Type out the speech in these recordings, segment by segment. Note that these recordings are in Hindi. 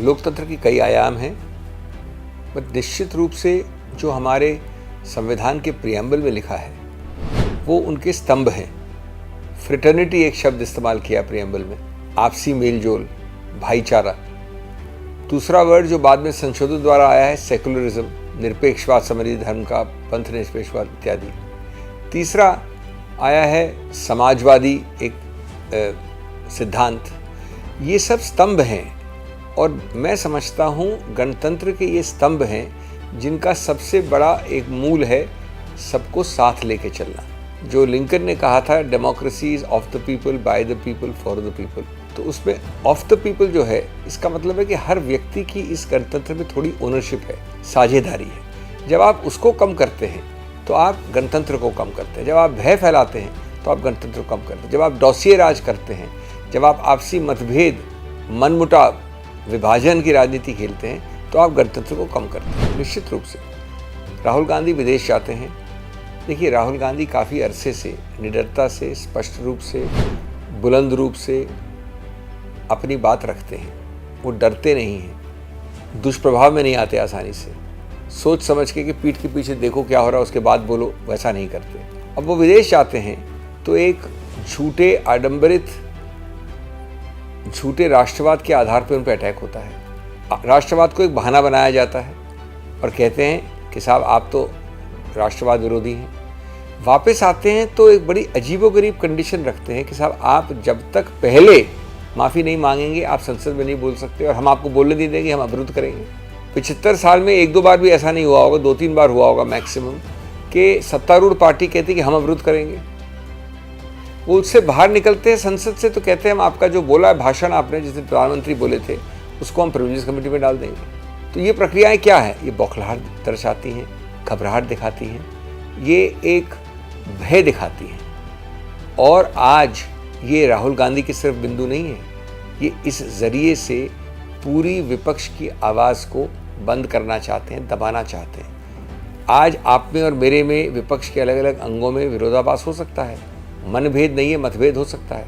लोकतंत्र की कई आयाम हैं, बट निश्चित रूप से जो हमारे संविधान के प्रियम्बल में लिखा है वो उनके स्तंभ हैं। फ्रेटर्निटी एक शब्द इस्तेमाल किया प्रियम्बल में, आपसी मेलजोल, भाईचारा। दूसरा वर्ड जो बाद में संशोधन द्वारा आया है सेकुलरिज्म, निरपेक्षवाद समझिए धर्म का, पंथ निरपेक्षवाद इत्यादि। तीसरा आया है समाजवादी एक सिद्धांत। ये सब स्तंभ हैं और मैं समझता हूँ गणतंत्र के ये स्तंभ हैं जिनका सबसे बड़ा एक मूल है सबको साथ लेके चलना। जो लिंकन ने कहा था democracy is of the people, by the people, for the people, तो उसमें ऑफ द पीपल जो है इसका मतलब है कि हर व्यक्ति की इस गणतंत्र में थोड़ी ओनरशिप है, साझेदारी है। जब आप उसको कम करते हैं तो आप गणतंत्र को कम करते हैं। जब आप भय फैलाते हैं तो आप गणतंत्र को कम करते हैं। जब आप डॉसिये राज करते हैं, जब आप आपसी मतभेद, मनमुटाव, विभाजन की राजनीति खेलते हैं तो आप गणतंत्र को कम करते हैं। निश्चित रूप से राहुल गांधी विदेश जाते हैं। देखिए, राहुल गांधी काफ़ी अरसे से निडरता से, स्पष्ट रूप से, बुलंद रूप से अपनी बात रखते हैं। वो डरते नहीं हैं, दुष्प्रभाव में नहीं आते आसानी से, सोच समझ के कि पीठ के पीछे देखो क्या हो रहा है उसके बाद बोलो, वैसा नहीं करते। अब वो विदेश जाते हैं तो एक झूठे आडंबरित झूठे राष्ट्रवाद के आधार पर उन पर अटैक होता है। राष्ट्रवाद को एक बहाना बनाया जाता है और कहते हैं कि साहब आप तो राष्ट्रवाद विरोधी हैं। वापस आते हैं तो एक बड़ी अजीबोगरीब कंडीशन रखते हैं कि साहब आप जब तक पहले माफ़ी नहीं मांगेंगे आप संसद में नहीं बोल सकते और हम आपको बोलने नहीं देंगे, हम अवरुद्ध करेंगे। 75 साल में एक दो बार भी ऐसा नहीं हुआ होगा, 2-3 बार हुआ होगा मैक्सिमम, कि सत्तारूढ़ पार्टी कहती है कि हम अवरुद्ध करेंगे। वो उससे बाहर निकलते हैं संसद से तो कहते हैं हम आपका जो बोला है भाषण आपने, जिस दिन प्रधानमंत्री बोले थे, उसको हम प्रिविलेज कमेटी में डाल देंगे। तो ये प्रक्रियाएं क्या है? ये बौखलाहट दर्शाती हैं, घबराहट दिखाती हैं, ये एक भय दिखाती हैं। और आज ये राहुल गांधी के सिर्फ बिंदु नहीं है, ये इस जरिए से पूरी विपक्ष की आवाज़ को बंद करना चाहते हैं, दबाना चाहते हैं। आज आप में और मेरे में विपक्ष के अलग अलग अंगों में विरोधाभास हो सकता है, मनभेद नहीं है, मतभेद हो सकता है,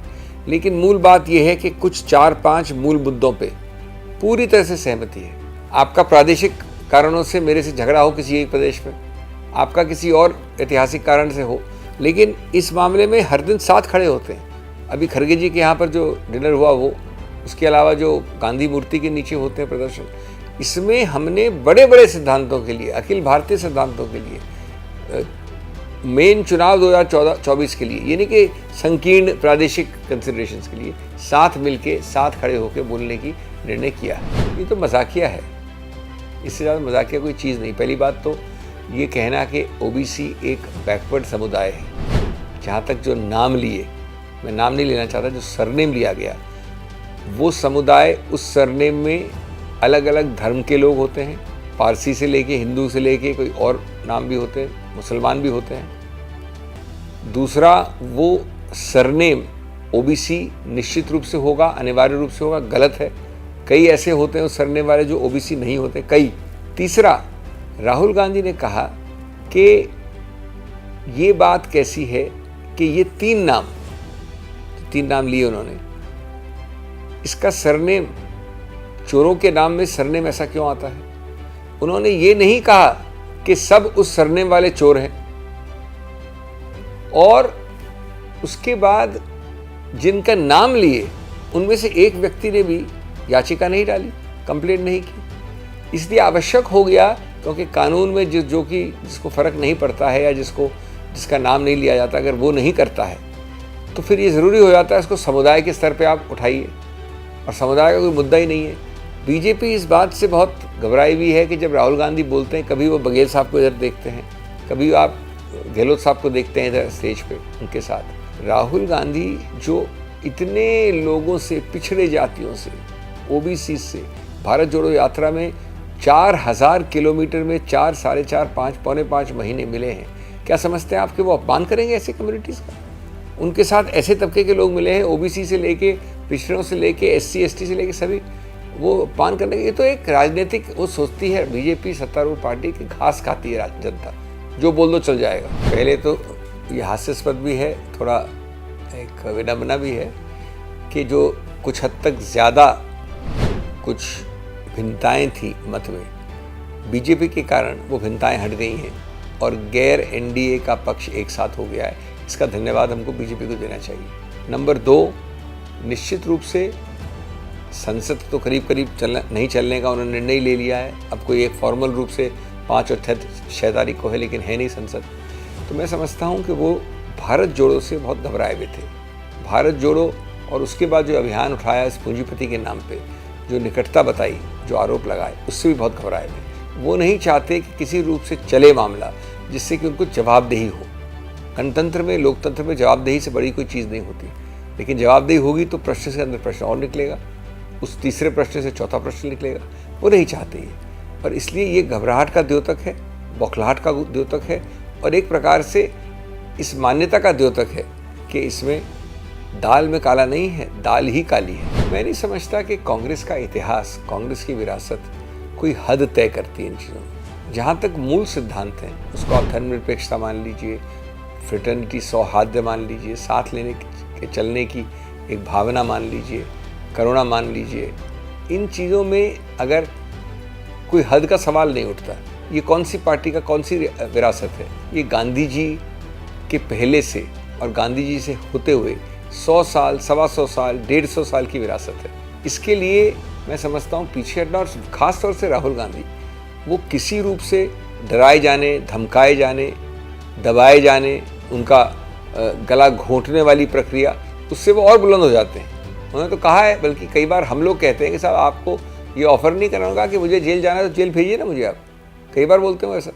लेकिन मूल बात यह है कि कुछ 4-5 मूल मुद्दों पे पूरी तरह से सहमति है। आपका प्रादेशिक कारणों से मेरे से झगड़ा हो किसी एक प्रदेश में, आपका किसी और ऐतिहासिक कारण से हो, लेकिन इस मामले में हर दिन साथ खड़े होते हैं। अभी खड़गे जी के यहाँ पर जो डिनर हुआ वो, उसके अलावा जो गांधी मूर्ति के नीचे होते हैं प्रदर्शन, इसमें हमने बड़े बड़े सिद्धांतों के लिए, अखिल भारतीय सिद्धांतों के लिए, मेन चुनाव 2024 के लिए, यानी कि संकीर्ण प्रादेशिक कंसिडरेशंस के लिए साथ मिलके, साथ खड़े होकर बोलने की निर्णय किया है। ये तो मजाकिया है, इससे ज़्यादा मजाकिया कोई चीज़ नहीं। पहली बात तो ये कहना कि ओबीसी एक बैकवर्ड समुदाय है, जहाँ तक जो नाम लिए, मैं नाम नहीं लेना चाहता, जो सरनेम लिया गया, वो समुदाय, उस सरनेम में अलग अलग धर्म के लोग होते हैं, पारसी से लेके, हिंदू से लेके कोई और नाम भी होते हैं, मुसलमान भी होते हैं। दूसरा, वो सरनेम ओबीसी निश्चित रूप से होगा, अनिवार्य रूप से होगा, गलत है। कई ऐसे होते हैं उस सरनेम वाले जो ओबीसी नहीं होते, कई। तीसरा, राहुल गांधी ने कहा कि ये बात कैसी है कि ये 3 नाम लिए उन्होंने, इसका सरनेम, चोरों के नाम में सरनेम ऐसा क्यों आता है? उन्होंने ये नहीं कहा कि सब उस सरनेम वाले चोर हैं। और उसके बाद जिनका नाम लिए उनमें से एक व्यक्ति ने भी याचिका नहीं डाली, कंप्लेंट नहीं की। इसलिए आवश्यक हो गया, क्योंकि कानून में जिसको फ़र्क नहीं पड़ता है या जिसका नाम नहीं लिया जाता, अगर वो नहीं करता है तो फिर ये ज़रूरी हो जाता है इसको समुदाय के स्तर पे आप उठाइए, और समुदाय का कोई मुद्दा ही नहीं है। बीजेपी इस बात से बहुत घबराई हुई है कि जब राहुल गांधी बोलते हैं, कभी वो बघेल साहब को इधर देखते हैं, कभी आप गहलोत साहब को देखते हैं इधर स्टेज पे उनके साथ। राहुल गांधी जो इतने लोगों से, पिछड़े जातियों से, ओबीसी से भारत जोड़ो यात्रा में 4000 किलोमीटर में 4, 4.5, 5, पौने 5 महीने मिले हैं, क्या समझते हैं आप कि वो अपमान करेंगे ऐसे कम्युनिटीज़ का? उनके साथ ऐसे तबके के लोग मिले हैं, ओबीसी से लेके, पिछड़ों से लेके, एससी एसटी से लेके सभी, वो अपमान करने के। ये तो एक राजनीतिक, वो सोचती है बीजेपी सत्तारूढ़ पार्टी की घास खाती है जनता, जो बोल दो चल जाएगा। पहले तो ये हास्यास्पद भी है, थोड़ा एक विडंबना भी है कि जो कुछ हद तक ज़्यादा कुछ भिन्नताएं थी मत में, बीजेपी के कारण वो भिन्नताएं हट गई हैं और गैर एनडीए का पक्ष एक साथ हो गया है। इसका धन्यवाद हमको बीजेपी को देना चाहिए। नंबर 2, निश्चित रूप से संसद तो करीब करीब नहीं चलने का उन्होंने निर्णय ले लिया है। अब कोई एक फॉर्मल रूप से 5 और 6 तारीख को है, लेकिन है नहीं संसद। तो मैं समझता हूँ कि वो भारत जोड़ो से बहुत घबराए हुए थे। भारत जोड़ो और उसके बाद जो अभियान उठाया इस पूंजीपति के नाम पे, जो निकटता बताई, जो आरोप लगाए, उससे भी बहुत घबराए हुए। वो नहीं चाहते कि किसी रूप से चले मामला जिससे कि उनको जवाबदेही हो। गणतंत्र में, लोकतंत्र में जवाबदेही से बड़ी कोई चीज़ नहीं होती, लेकिन जवाबदेही होगी तो प्रश्न से अंदर प्रश्न और निकलेगा, उस तीसरे प्रश्न से चौथा प्रश्न निकलेगा। वो नहीं चाहते ये, और इसलिए ये घबराहट का द्योतक है, बौखलाहट का द्योतक है, और एक प्रकार से इस मान्यता का द्योतक है कि इसमें दाल में काला नहीं है, दाल ही काली है। मैं नहीं समझता कि कांग्रेस का इतिहास, कांग्रेस की विरासत कोई हद तय करती है इन चीज़ों में। जहाँ तक मूल सिद्धांत हैं उसको आप धर्मनिरपेक्षता मान लीजिए, फ्रेटर्निटी, सौहार्द मान लीजिए, साथ लेने के चलने की एक भावना मान लीजिए, करुणा मान लीजिए, इन चीज़ों में अगर कोई हद का सवाल नहीं उठता। ये कौन सी पार्टी का कौन सी विरासत है? ये गांधी जी के पहले से और गांधी जी से होते हुए 100 साल, 125 साल, 150 साल की विरासत है। इसके लिए मैं समझता हूँ पीछे हटना, और ख़ास तौर से राहुल गांधी, वो किसी रूप से डराए जाने, धमकाए जाने, दबाए जाने, उनका गला घोंटने वाली प्रक्रिया, उससे वो और बुलंद हो जाते हैं। उन्होंने तो कहा है, बल्कि कई बार हम लोग कहते हैं कि साहब आपको ये ऑफ़र नहीं करना होगा कि मुझे जेल जाना है तो जेल भेजिए ना मुझे आप। कई बार बोलते हो ऐसा।